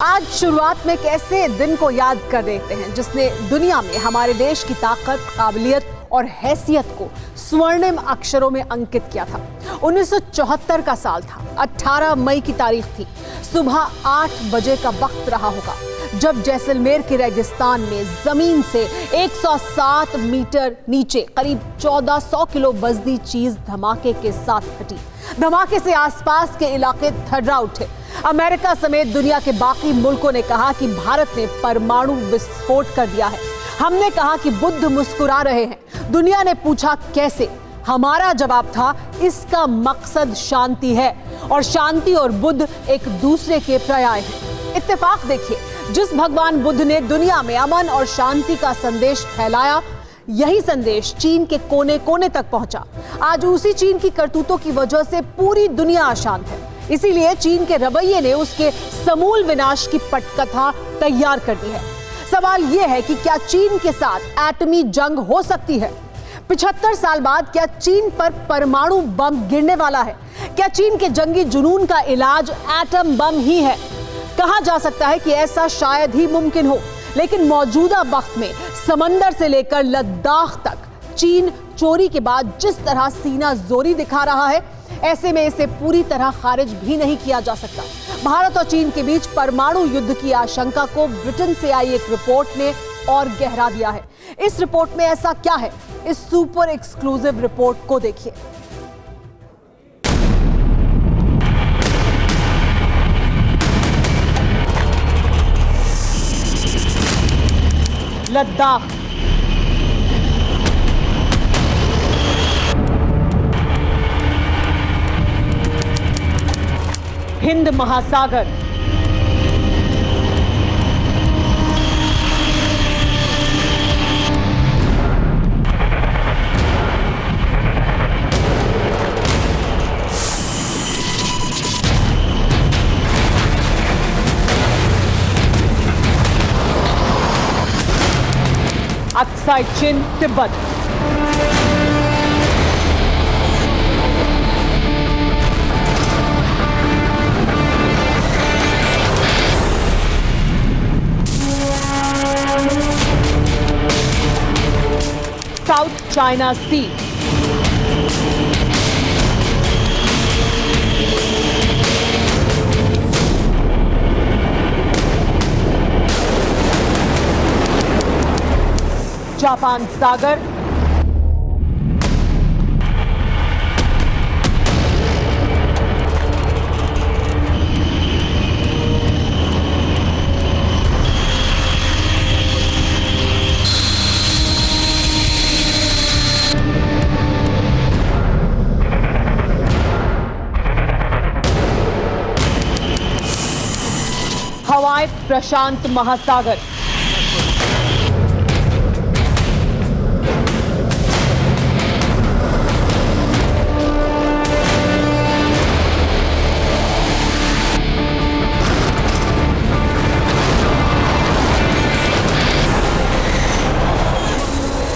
आज शुरुआत में कैसे दिन को याद कर देते हैं जिसने दुनिया में हमारे देश की ताकत, काबिलियत और हैसियत को स्वर्णिम अक्षरों में अंकित किया था। 1974 का साल था, 18 मई की तारीख थी। सुबह 8 बजे का वक्त रहा होगा जब जैसलमेर के रेगिस्तान में जमीन से 107 मीटर नीचे करीब 1400 किलो वजनी चीज धमाके के साथ फटी। धमाके से आसपास के इलाके थर्रा उठे। अमेरिका समेत दुनिया के बाकी मुल्कों ने कहा कि भारत ने परमाणु विस्फोट कर दिया है। हमने कहा कि बुद्ध मुस्कुरा रहे हैं। दुनिया ने पूछा कैसे? हमारा जवाब था इसका मकसद शांति है और शांति और बुद्ध एक दूसरे के पर्याय हैं। इत्तेफाक देखिए, जिस भगवान बुद्ध ने दुनिया में अमन और शांति का संदेश फैलाया, यही संदेश चीन के कोने कोने तक पहुंचा। आज उसी चीन की करतूतों की वजह से पूरी दुनिया अशांत है। इसीलिए चीन के रवैये ने उसके समूल विनाश की पटकथा तैयार कर दी है। सवाल यह है कि क्या चीन के साथ एटमी जंग हो सकती है? 75 साल बाद क्या चीन पर परमाणु बम गिरने वाला है? क्या चीन के जंगी जुनून का इलाज एटम बम ही है? कहा जा सकता है कि ऐसा शायद ही मुमकिन हो, लेकिन मौजूदा वक्त में समंदर से लेकर लद्दाख तक चीन चोरी के बाद जिस तरह सीना जोरी दिखा रहा है, ऐसे में इसे पूरी तरह खारिज भी नहीं किया जा सकता। भारत और चीन के बीच परमाणु युद्ध की आशंका को ब्रिटेन से आई एक रिपोर्ट ने और गहरा दिया है। इस रिपोर्ट में ऐसा क्या है? इस सुपर एक्सक्लूसिव रिपोर्ट को देखिए। लद्दाख, हिंद महासागर, अक्साई चीन, तिब्बत, साउथ चाइना सी, जापान सागर, हवाई प्रशांत महासागर,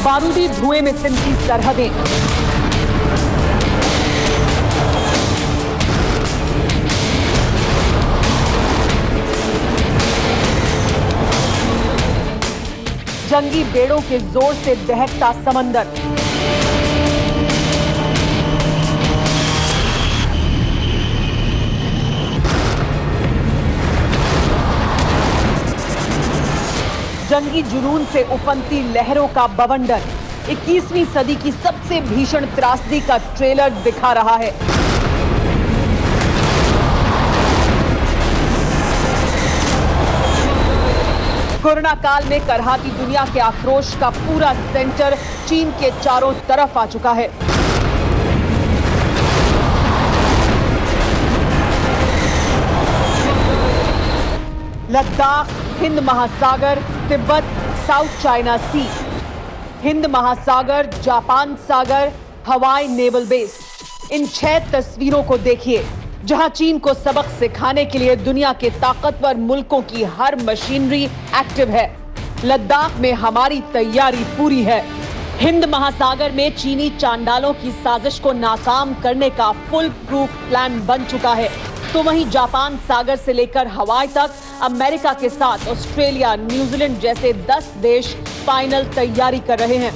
बारूदी धुएं में सिमटी सरहदें, जंगी बेड़ों के जोर से दहकता समंदर, जंगी जुनून से उफनती लहरों का बवंडर 21वीं सदी की सबसे भीषण त्रासदी का ट्रेलर दिखा रहा है। कोरोना काल में करहाती दुनिया के आक्रोश का पूरा सेंटर चीन के चारों तरफ आ चुका है। लद्दाख, हिंद महासागर, तिब्बत, साउथ चाइना सी, हिंद महासागर, जापान सागर, हवाई नेवल बेस। इन 6 तस्वीरों को देखिए जहां चीन को सबक सिखाने के लिए दुनिया के ताकतवर मुल्कों की हर मशीनरी एक्टिव है। लद्दाख में हमारी तैयारी पूरी है। हिंद महासागर में चीनी चांडालों की साजिश को नाकाम करने का फुल प्रूफ प्लान बन चुका है। तो वहीं जापान सागर से लेकर हवाई तक अमेरिका के साथ ऑस्ट्रेलिया, न्यूजीलैंड जैसे 10 देश फाइनल तैयारी कर रहे हैं।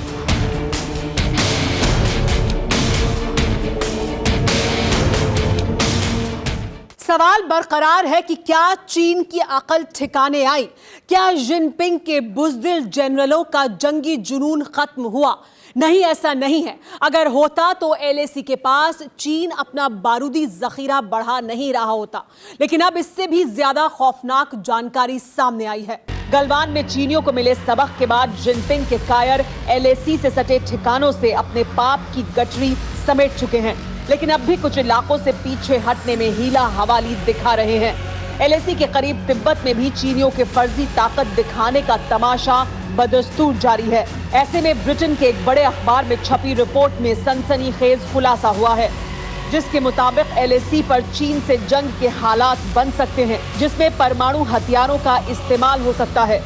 सवाल बरकरार है कि क्या चीन की अकल ठिकाने आई? क्या जिनपिंग के बुज़दिल जनरलों का जंगी जुनून खत्म हुआ? नहीं, ऐसा नहीं है। अगर होता तो एलएसी के पास चीन अपना बारूदी जखीरा बढ़ा नहीं रहा होता। लेकिन अब इससे भी ज्यादा खौफनाक जानकारी सामने आई है। गलवान में चीनियों को मिले सबक के बाद जिनपिंग के कायर एलएसी से सटे ठिकानों से अपने पाप की गठरी समेट चुके हैं, लेकिन अब भी कुछ इलाकों से पीछे हटने में हीला हवाली दिखा रहे हैं। एलएसी के करीब तिब्बत में भी चीनियों के फर्जी ताकत दिखाने का तमाशा बदस्तूर जारी है। ऐसे में ब्रिटेन के एक बड़े अखबार में छपी रिपोर्ट में सनसनीखेज खुलासा हुआ है, जिसके मुताबिक एलएसी पर चीन से जंग के हालात बन सकते हैं, जिसमें परमाणु हथियारों का इस्तेमाल हो सकता है।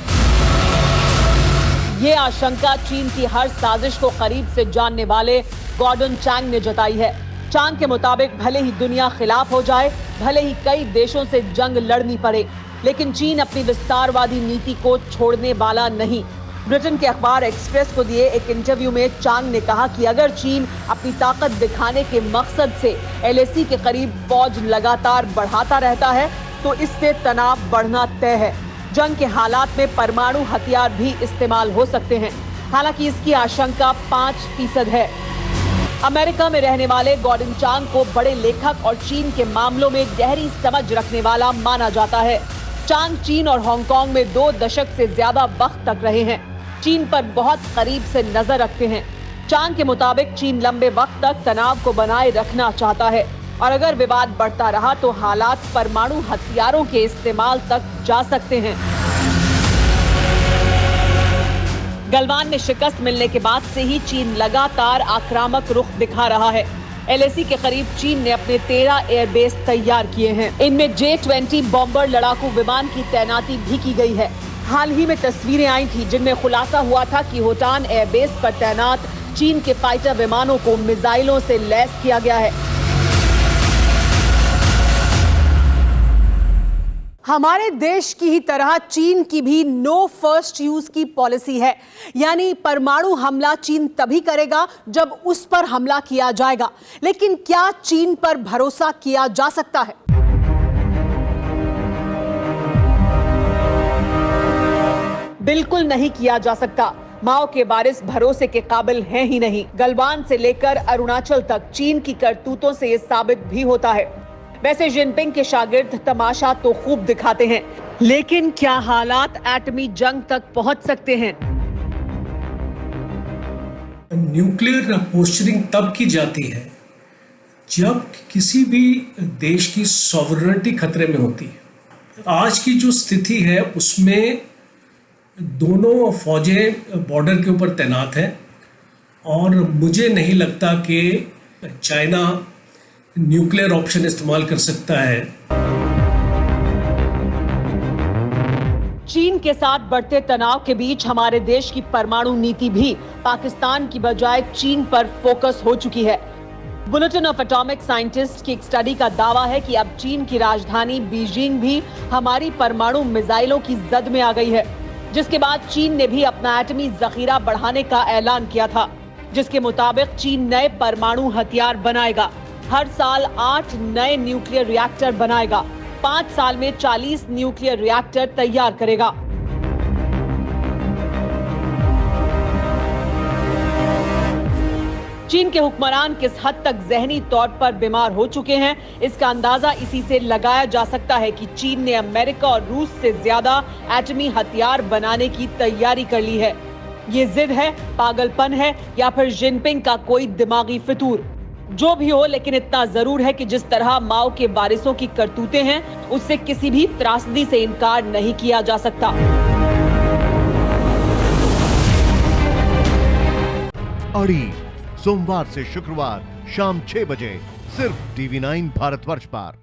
ये आशंका चीन की हर साजिश को करीब से जानने वाले गॉर्डन चैंग ने जताई है। चांग के मुताबिक भले ही दुनिया खिलाफ हो जाए, भले ही कई देशों से जंग लड़नी पड़े, लेकिन चीन अपनी विस्तारवादी नीति को छोड़ने वाला नहीं। ब्रिटेन के अखबार एक्सप्रेस को दिए एक इंटरव्यू में चांग ने कहा कि अगर चीन अपनी ताकत दिखाने के मकसद से एलएसी के करीब फौज लगातार बढ़ाता रहता है तो इससे तनाव बढ़ना तय है। जंग के हालात में परमाणु हथियार भी इस्तेमाल हो सकते हैं। हालांकि इसकी आशंका 5% है। अमेरिका में रहने वाले गॉर्डन चांग को बड़े लेखक और चीन के मामलों में गहरी समझ रखने वाला माना जाता है। चांग चीन और हांगकांग में 2 दशक से ज्यादा वक्त तक रहे हैं। चीन पर बहुत करीब से नजर रखते हैं। चांग के मुताबिक चीन लंबे वक्त तक तनाव को बनाए रखना चाहता है और अगर विवाद बढ़ता रहा तो हालात परमाणु हथियारों के इस्तेमाल तक जा सकते हैं। गलवान में शिकस्त मिलने के बाद से ही चीन लगातार आक्रामक रुख दिखा रहा है। एलएसी के करीब चीन ने अपने 13 एयरबेस तैयार किए हैं। इनमें J-20 बॉम्बर लड़ाकू विमान की तैनाती भी की गई है। हाल ही में तस्वीरें आई थी जिनमें खुलासा हुआ था कि होटान एयरबेस पर तैनात चीन के फाइटर विमानों को मिसाइलों से लैस किया गया है। हमारे देश की ही तरह चीन की भी नो फर्स्ट यूज की पॉलिसी है, यानी परमाणु हमला चीन तभी करेगा जब उस पर हमला किया जाएगा। लेकिन क्या चीन पर भरोसा किया जा सकता है? बिल्कुल नहीं किया जा सकता। माओ के वारिस भरोसे के काबिल हैं ही नहीं। गलवान से लेकर अरुणाचल तक चीन की करतूतों से ये साबित भी होता है। वैसे जिनपिंग के शागिर्द तमाशा तो खूब दिखाते हैं, लेकिन क्या हालात एटमी जंग तक पहुंच सकते हैं? न्यूक्लियर पोस्चरिंग तब की जाती है जब किसी भी देश की सॉवरेनिटी खतरे में होती है। आज की जो स्थिति है उसमें दोनों फौजें बॉर्डर के ऊपर तैनात हैं और मुझे नहीं लगता कि चाइना न्यूक्लियर ऑप्शन इस्तेमाल कर सकता है। चीन के साथ बढ़ते तनाव के बीच हमारे देश की परमाणु नीति भी पाकिस्तान की बजाय चीन पर फोकस हो चुकी है। बुलेटिन ऑफ एटॉमिक साइंटिस्ट की एक स्टडी का दावा है कि अब चीन की राजधानी बीजिंग भी हमारी परमाणु मिसाइलों की जद में आ गई है, जिसके बाद चीन ने भी अपना एटमी जखीरा बढ़ाने का ऐलान किया था, जिसके मुताबिक चीन नए परमाणु हथियार बनाएगा। हर साल 8 नए न्यूक्लियर रिएक्टर बनाएगा। 5 साल में 40 न्यूक्लियर रिएक्टर तैयार करेगा। चीन के हुक्मरान किस हद तक जहनी तौर पर बीमार हो चुके हैं, इसका अंदाजा इसी से लगाया जा सकता है कि चीन ने अमेरिका और रूस से ज्यादा एटमी हथियार बनाने की तैयारी कर ली है। ये जिद है, पागलपन है या फिर जिनपिंग का कोई दिमागी फितूर? जो भी हो, लेकिन इतना जरूर है कि जिस तरह माओ के वारिसों की करतूतें हैं, उससे किसी भी त्रासदी से इनकार नहीं किया जा सकता। अड़ी सोमवार से शुक्रवार शाम 6 बजे सिर्फ TV9 भारतवर्ष पर।